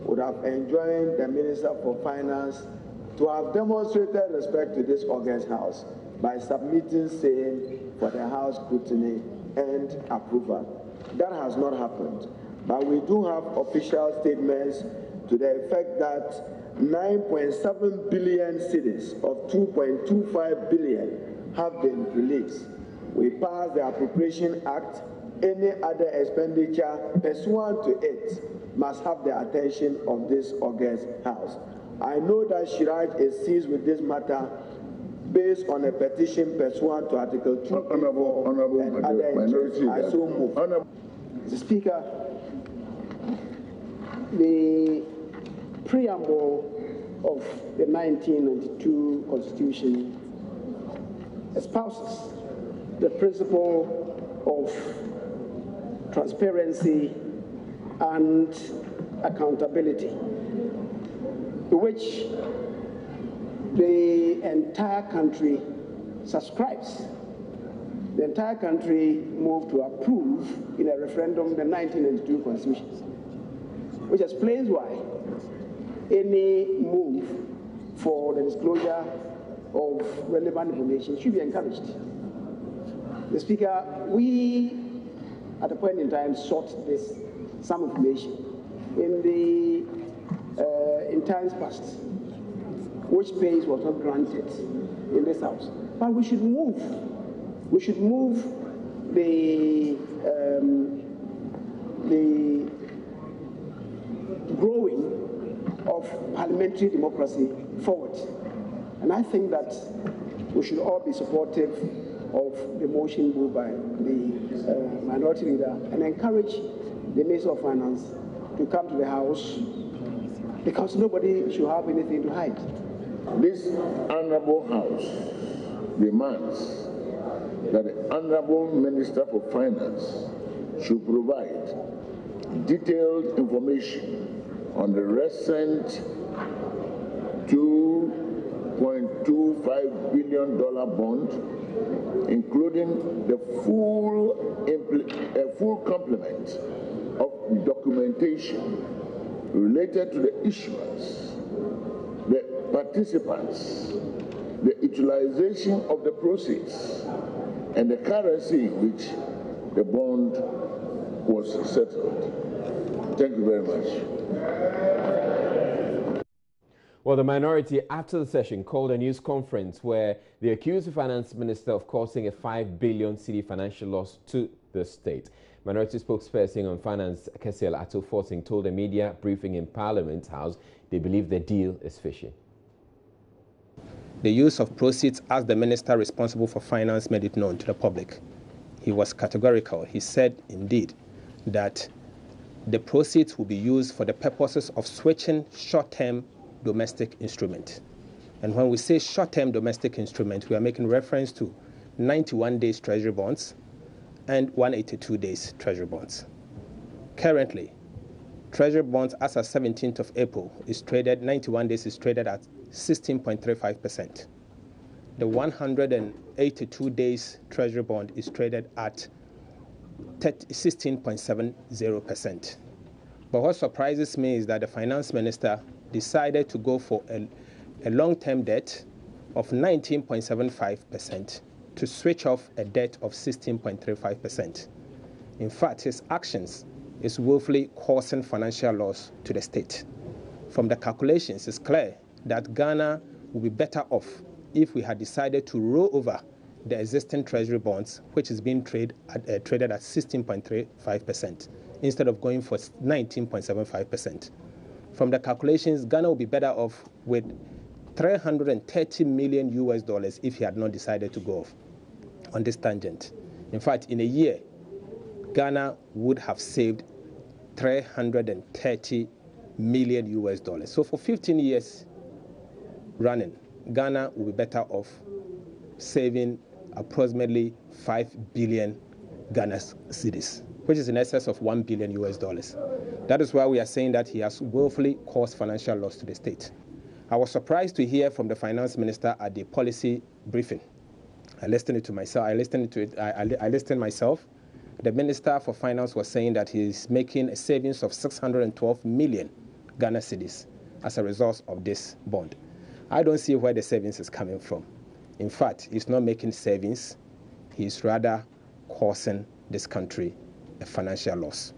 would have enjoined the Minister for Finance to have demonstrated respect to this august House by submitting same for the House scrutiny and approval. That has not happened, but we do have official statements to the effect that 9.7 billion cedis of 2.25 billion have been released. We passed the Appropriation Act. Any other expenditure pursuant to it must have the attention of this august House. I know that Shiraj is seized with this matter based on a petition pursuant to Article 2 and other interests. I so move. Mr. Speaker, the preamble of the 1992 Constitution espouses the principle of transparency and accountability, to which the entire country subscribes. The entire country moved to approve in a referendum the 1992 Constitution, which explains why any move for the disclosure of relevant information should be encouraged. Mr. Speaker, we at a point in time sought some information in times past, which space was not granted in this House. But we should move the growing of parliamentary democracy forward. And I think that we should all be supportive of the motion moved by the minority leader and encourage the Minister of Finance to come to the House, because nobody should have anything to hide. This Honourable House demands that the Honourable Minister for Finance should provide detailed information on the recent $2.25 billion bond, including the full complement of documentation related to the issuance, the participants, the utilization of the proceeds, and the currency in which the bond was settled. Thank you very much. Well, the minority, after the session, called a news conference where they accused the finance minister of causing a 5 billion cedi financial loss to the state. Minority spokesperson on finance, Kessiel Ato Forting, told a media briefing in Parliament House they believe the deal is fishy. The use of proceeds as the minister responsible for finance made it known to the public. He was categorical. He said, indeed, that the proceeds will be used for the purposes of switching short-term domestic instrument. And when we say short-term domestic instrument, we are making reference to 91 days treasury bonds and 182 days treasury bonds. Currently, treasury bonds as of 17th of April is traded, 91 days is traded at 16.35%. The 182 days treasury bond is traded at 16.70%. But what surprises me is that the finance minister decided to go for a long-term debt of 19.75% to switch off a debt of 16.35%. In fact, his actions is woefully causing financial loss to the state. From the calculations, it's clear that Ghana would be better off if we had decided to roll over the existing treasury bonds, which is being traded at 16.35%, instead of going for 19.75%. From the calculations, Ghana would be better off with $330 million if he had not decided to go off on this tangent. In fact, in a year, Ghana would have saved $330 million. So for 15 years running, Ghana will be better off saving approximately 5 billion Ghana cedis, which is in excess of $1 billion. That is why we are saying that he has willfully caused financial loss to the state. I was surprised to hear from the finance minister at the policy briefing. I listened to it myself. The Minister for Finance was saying that he is making a savings of 612 million Ghana cedis as a result of this bond. I don't see where the savings is coming from. In fact, he's not making savings. He's rather causing this country a financial loss.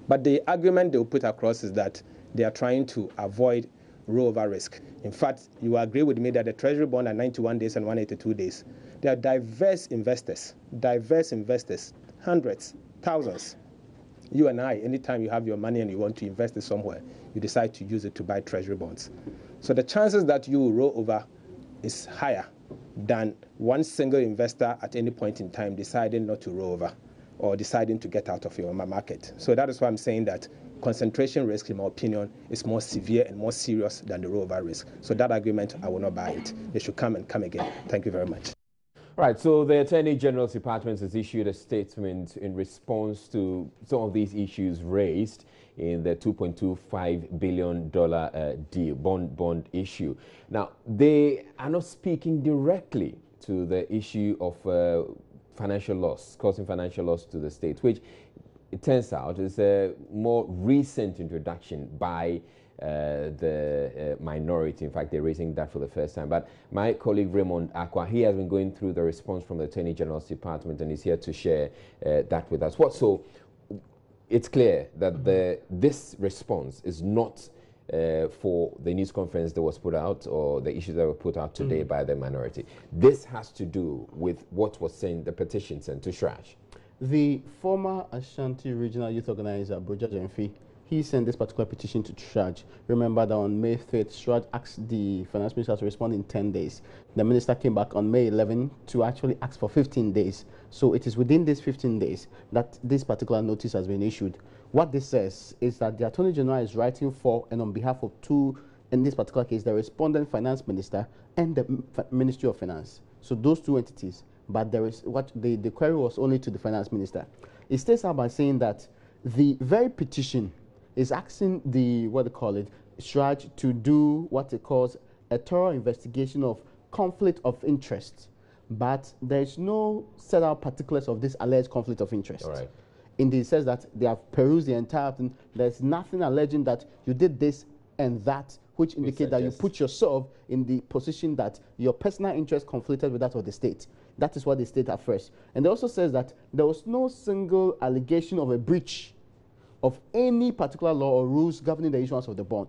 But the argument they will put across is that they are trying to avoid rollover risk. In fact, you will agree with me that the Treasury bond at 91 days and 182 days, there are diverse investors, hundreds, thousands. You and I, anytime you have your money and you want to invest it somewhere, you decide to use it to buy Treasury bonds. So the chances that you will roll over is higher than one single investor at any point in time deciding not to roll over or deciding to get out of your market. So that is why I'm saying that concentration risk, in my opinion, is more severe and more serious than the rollover risk. So that argument, I will not buy it. They should come and come again. Thank you very much. Right, so the Attorney General's Department has issued a statement in response to some of these issues raised in the $2.25 billion bond issue. Now, they are not speaking directly to the issue of financial loss, causing financial loss to the state, which it turns out is a more recent introduction by the minority. In fact, they're raising that for the first time. But my colleague Raymond Akwa, he has been going through the response from the Attorney General's Department and is here to share that with us. So it's clear that this response is not for the news conference that was put out or the issues that were put out today by the minority. This has to do with what was sent, the petition sent to Shraj. The former Ashanti Regional Youth Organizer, Broja Jemfi, he sent this particular petition to Shraj. Remember that on May 3rd, Shraj asked the finance minister to respond in 10 days. The minister came back on May 11 to actually ask for 15 days. So it is within these 15 days that this particular notice has been issued. What this says is that the Attorney General is writing for and on behalf of two, in this particular case, the respondent finance minister and the Ministry of Finance. So those two entities. But there is what the query was only to the finance minister. It states out by saying that the very petition is asking the, Shraj to do what it calls a thorough investigation of conflict of interest. But there is no set out particulars of this alleged conflict of interest. All right. Indeed, it says that they have perused the entire thing. There's nothing alleging that you did this and that, which indicate that you put yourself in the position that your personal interest conflicted with that of the state. That is what they state at first. And it also says that there was no single allegation of a breach of any particular law or rules governing the issuance of the bond.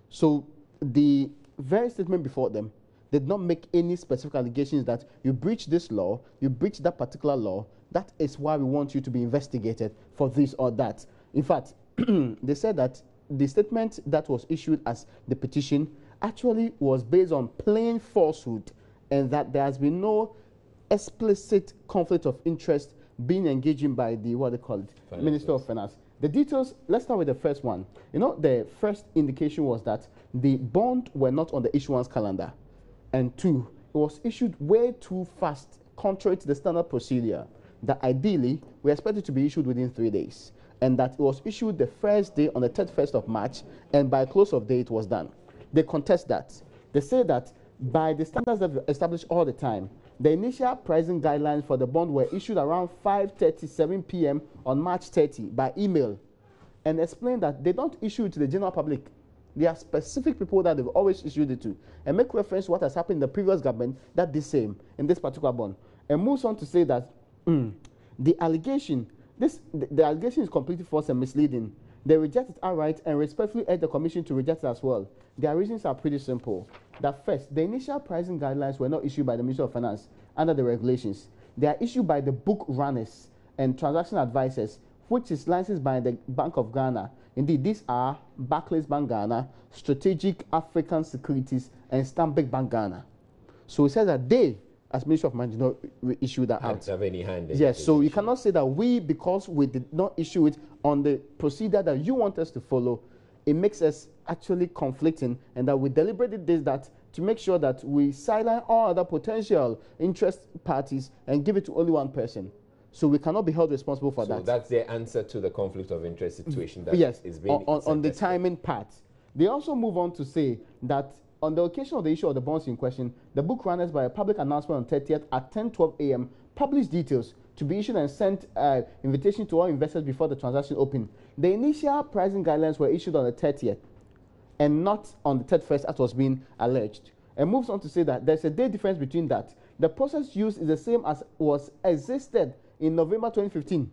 So the very statement before them did not make any specific allegations that you breached this law, you breached that particular law, that is why we want you to be investigated for this or that. In fact, they said that the statement that was issued as the petition actually was based on plain falsehood and that there has been no explicit conflict of interest being engaged in by the, Minister of Finance. The details, let's start with the first one. You know, the first indication was that the bond were not on the issuance calendar. And two, it was issued way too fast, contrary to the standard procedure, that ideally, we expect it to be issued within 3 days. And that it was issued the first day on the 31st of March, and by close of day, it was done. They contest that. They say that by the standards that we establish all the time, the initial pricing guidelines for the bond were issued around 5:37 p.m. on March 30 by email, and explain that they don't issue it to the general public There are specific people that they've always issued it to, and make reference to what has happened in the previous government that did same in this particular bond, and moves on to say that the allegation is completely false and misleading. They reject it outright and respectfully urge the Commission to reject it as well. Their reasons are pretty simple. That first, the initial pricing guidelines were not issued by the Ministry of Finance under the regulations. They are issued by the book runners and transaction advisors, which is licensed by the Bank of Ghana. Indeed, these are Barclays Bank Ghana, Strategic African Securities, and Stanbic Bank Ghana. So it says that they, as Ministry of Finance, did not issue that out. Have any hand in yes, so you cannot say that we, because we did not issue it on the procedure that you want us to follow, it makes us actually conflicting, and that we deliberately did that to make sure that we silence all other potential interest parties and give it to only one person. So we cannot be held responsible for that. So that's the answer to the conflict of interest situation that is being on the timing part. They also move on to say that on the occasion of the issue of the bonds in question, the book runners, by a public announcement on 30th at 10:12 a.m. published details to be issued and sent invitation to all investors before the transaction opened. The initial pricing guidelines were issued on the 30th and not on the 31st as was being alleged. And moves on to say that there's a day difference between that. The process used is the same as was existed in November 2015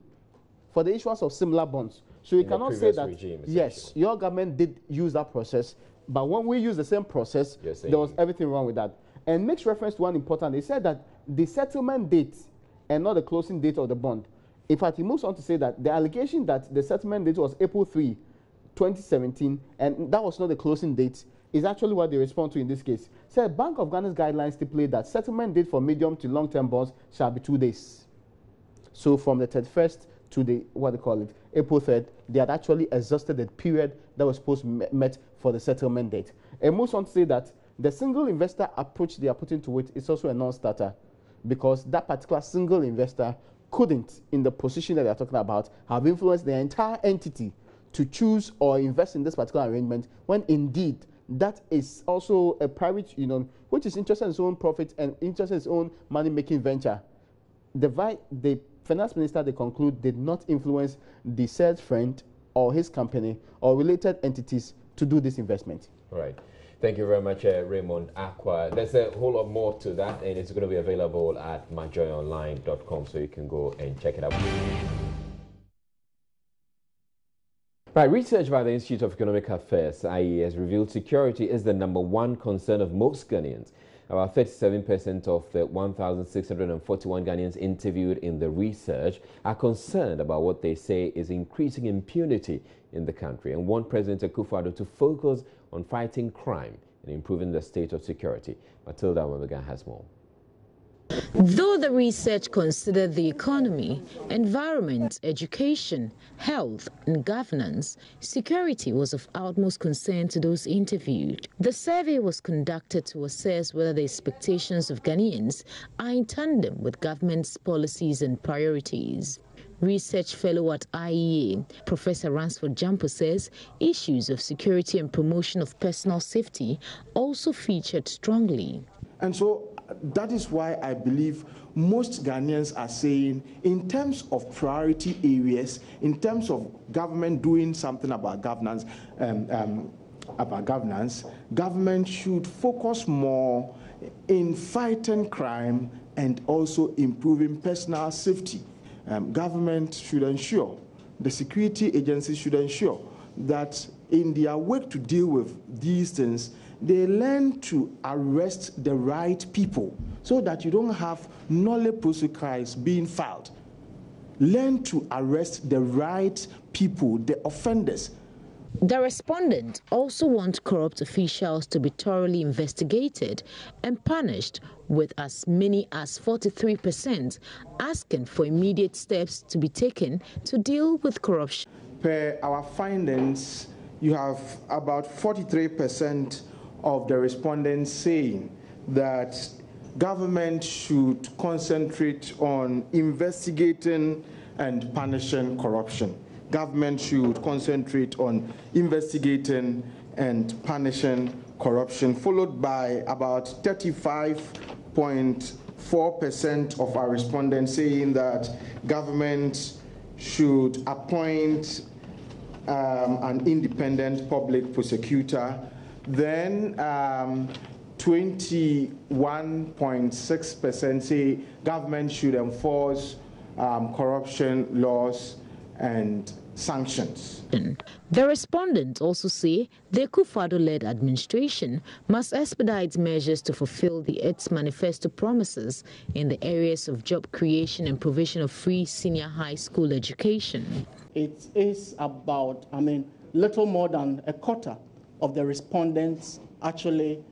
for the issuance of similar bonds. So you cannot say that, regime, yes, your government did use that process, but when we use the same process, there was everything wrong with that. And makes reference to one important, they said that the settlement date and not the closing date of the bond. In fact, he moves on to say that the allegation that the settlement date was April 3, 2017, and that was not the closing date, is actually what they respond to in this case. Said Bank of Ghana's guidelines stipulate that settlement date for medium to long-term bonds shall be 2 days. So from the 31st to the, April 3rd, they had actually exhausted the period that was supposed to be met for the settlement date. And moves on to say that the single investor approach they are putting to it is also a non-starter, because that particular single investor couldn't, in the position that they are talking about, have influenced the entire entity to choose or invest in this particular arrangement, when indeed that is also a private union which is interested in its own profit and interested in its own money-making venture. The finance minister, they conclude, did not influence the said friend or his company or related entities to do this investment. Right. Thank you very much, Raymond Akwa. There's a whole lot more to that, and it's going to be available at myjoyonline.com, so you can go and check it out. Right, research by the Institute of Economic Affairs, IES, revealed security is the #1 concern of most Ghanaians. About 37% of the 1,641 Ghanaians interviewed in the research are concerned about what they say is increasing impunity in the country, and want President Akufo-Addo to focus on fighting crime and improving the state of security. Matilda Wemega has more. Though the research considered the economy, environment, education, health, and governance, security was of utmost concern to those interviewed. The survey was conducted to assess whether the expectations of Ghanaians are in tandem with government's policies and priorities. Research fellow at IEA, Professor Ransford Jampo, says issues of security and promotion of personal safety also featured strongly. And so that is why I believe most Ghanaians are saying, in terms of priority areas, in terms of government doing something about governance, government should focus more in fighting crime and also improving personal safety. Government should ensure, the security agencies should ensure that in their work to deal with these things, they learn to arrest the right people so that you don't have nolle prosequi being filed. Learn to arrest the right people, the offenders. The respondent also wants corrupt officials to be thoroughly investigated and punished, with as many as 43% asking for immediate steps to be taken to deal with corruption. Per our findings, you have about 43% of the respondents saying that government should concentrate on investigating and punishing corruption. Government should concentrate on investigating and punishing corruption, followed by about 35.4% of our respondents saying that government should appoint an independent public prosecutor. Then 21.6% say government should enforce corruption laws and sanctions. The respondents also say the Akufo-Addo-led administration must expedite measures to fulfill the its manifesto promises in the areas of job creation and provision of free senior high school education. It is about, little more than a quarter of the respondents actually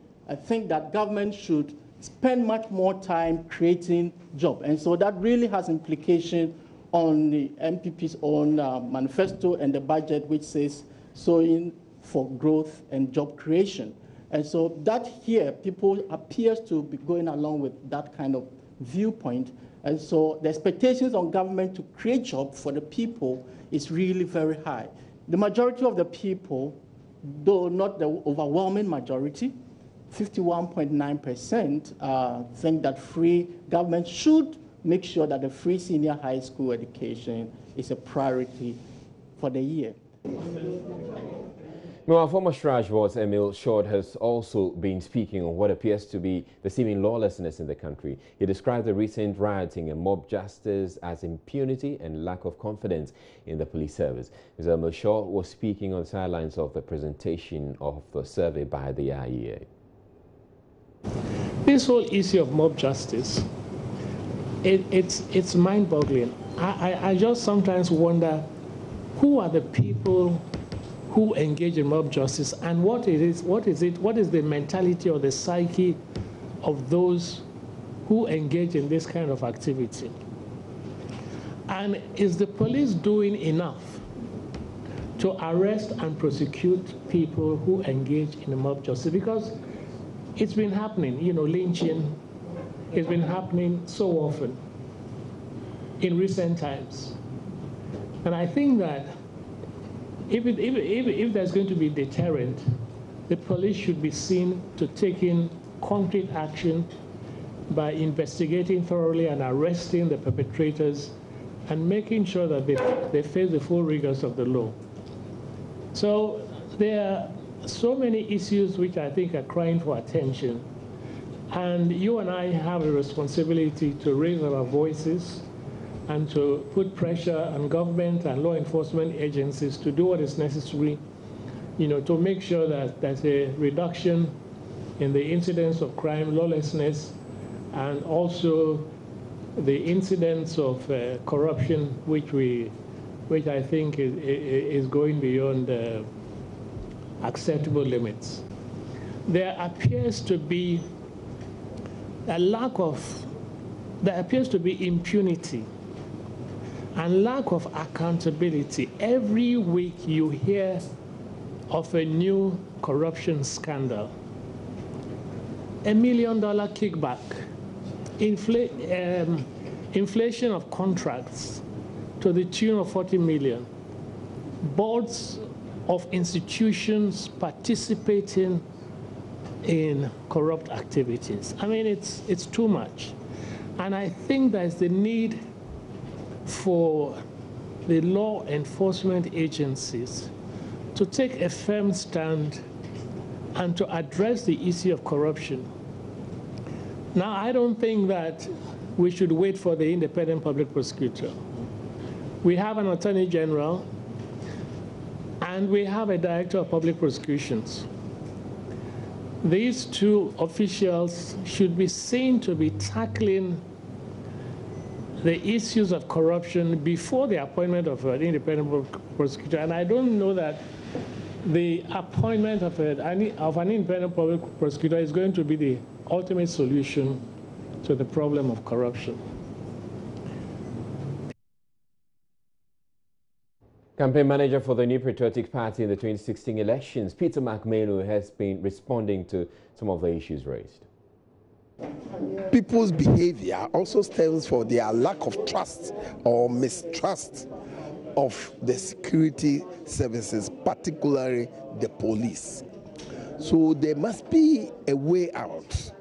think that government should spend much more time creating jobs. And so that really has implication on the MPP's own manifesto and the budget, which says sowing for growth and job creation. And so that here, people appears to be going along with that kind of viewpoint. And so the expectations on government to create jobs for the people is really very high. The majority of the people, though not the overwhelming majority, 51.9% think that free government should make sure that the free senior high school education is a priority for the year. Now, our former Straj boss, Emil Short, has also been speaking on what appears to be the seeming lawlessness in the country. He described the recent rioting and mob justice as impunity and lack of confidence in the police service. Mr. Emil Short was speaking on the sidelines of the presentation of the survey by the IEA. This whole issue of mob justice, it's mind-boggling. I just sometimes wonder who are the people who engage in mob justice and what is the mentality or the psyche of those who engage in this kind of activity. And is the police doing enough to arrest and prosecute people who engage in the mob justice? Because it's been happening, lynching, it's been happening so often in recent times. And I think that if there's going to be deterrent, the police should be seen to taking concrete action by investigating thoroughly and arresting the perpetrators and making sure that they face the full rigors of the law. So there are so many issues which I think are crying for attention. And you and I have a responsibility to raise our voices and to put pressure on government and law enforcement agencies to do what is necessary, to make sure that there's a reduction in the incidence of crime, lawlessness, and also the incidence of corruption, which I think is going beyond acceptable limits. There appears to be impunity and lack of accountability. Every week you hear of a new corruption scandal. $1 million kickback, inflation of contracts to the tune of 40 million, boards of institutions participating in corrupt activities. It's too much. And I think there's the need for the law enforcement agencies to take a firm stand and to address the issue of corruption. Now, I don't think that we should wait for the independent public prosecutor. We have an attorney general and we have a director of public prosecutions. These two officials should be seen to be tackling the issues of corruption before the appointment of an independent prosecutor. And I don't know that the appointment of an independent public prosecutor is going to be the ultimate solution to the problem of corruption. Campaign manager for the New Patriotic Party in the 2016 elections, Peter McMahon, has been responding to some of the issues raised. People's behavior also stems from their lack of trust or mistrust of the security services, particularly the police. So there must be a way out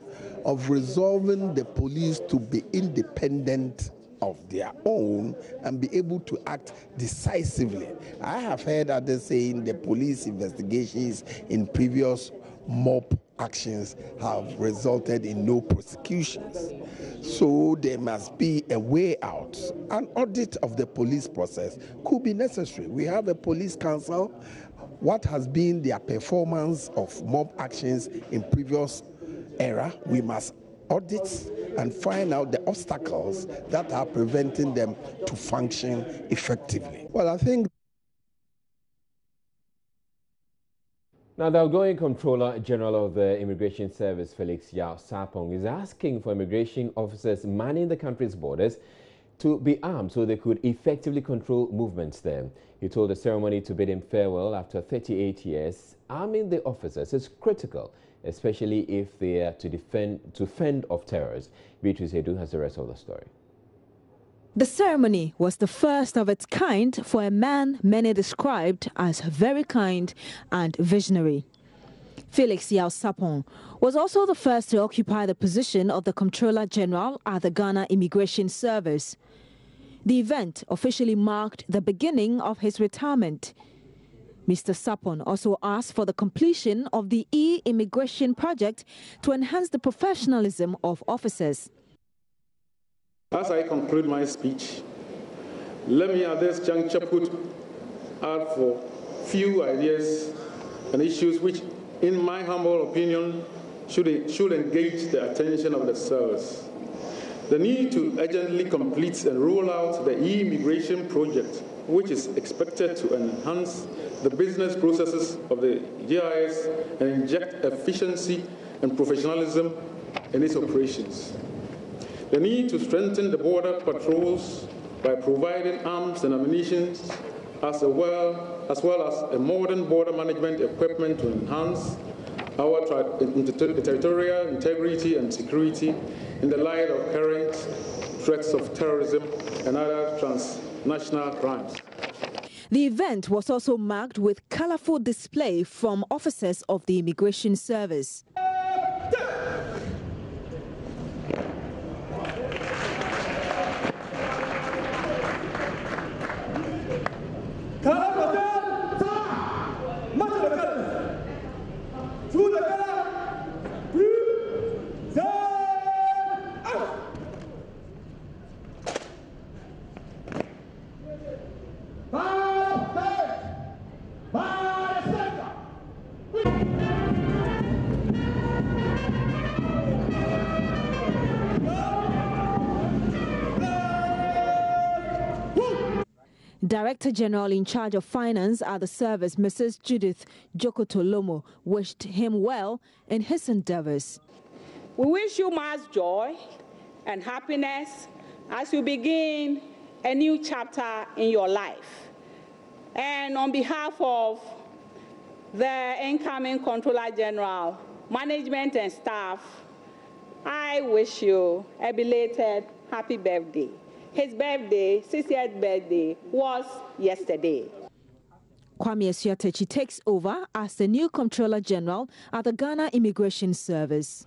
of resolving the police to be independent of their own and be able to act decisively. I have heard others saying the police investigations in previous mob actions have resulted in no prosecutions. So there must be a way out. An audit of the police process could be necessary. We have a police council. What has been their performance of mob actions in previous era? We must audit and find out the obstacles that are preventing them to function effectively. Well, I think now, the outgoing Controller General of the Immigration Service, Felix Yao Sapong, is asking for immigration officers manning the country's borders to be armed so they could effectively control movements there. He told the ceremony to bid him farewell after 38 years. Arming the officers is critical, especially if they are to fend off terrorists. Beatrice Edu has the rest of the story. The ceremony was the first of its kind for a man many described as very kind and visionary. Felix Yao Sapong was also the first to occupy the position of the Comptroller General at the Ghana Immigration Service. The event officially marked the beginning of his retirement. Mr. Sapong also asked for the completion of the e-immigration project to enhance the professionalism of officers. As I conclude my speech, let me at this juncture out for few ideas and issues which, in my humble opinion, should engage the attention of the service. The need to urgently complete and roll out the e-immigration project, which is expected to enhance the business processes of the GIS and inject efficiency and professionalism in its operations. The need to strengthen the border patrols by providing arms and ammunition as well as a modern border management equipment to enhance our territorial integrity and security in the light of current threats of terrorism and other transnational crimes. The event was also marked with colorful display from officers of the Immigration Service. Director General in charge of finance at the service, Mrs. Judith Jokotolomo, wished him well in his endeavors. We wish you much joy and happiness as you begin a new chapter in your life. And on behalf of the incoming Controller General, management and staff, I wish you a belated happy birthday. His birthday, 60th birthday, was yesterday. Kwame Asuatechi takes over as the new Comptroller General at the Ghana Immigration Service.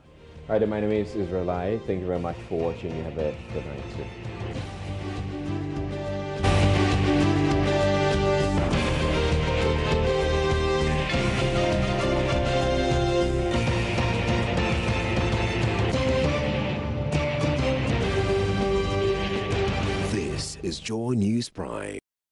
All right, my name is Israel Lai. Thank you very much for watching. You have a good night too. Is Joy News Prime.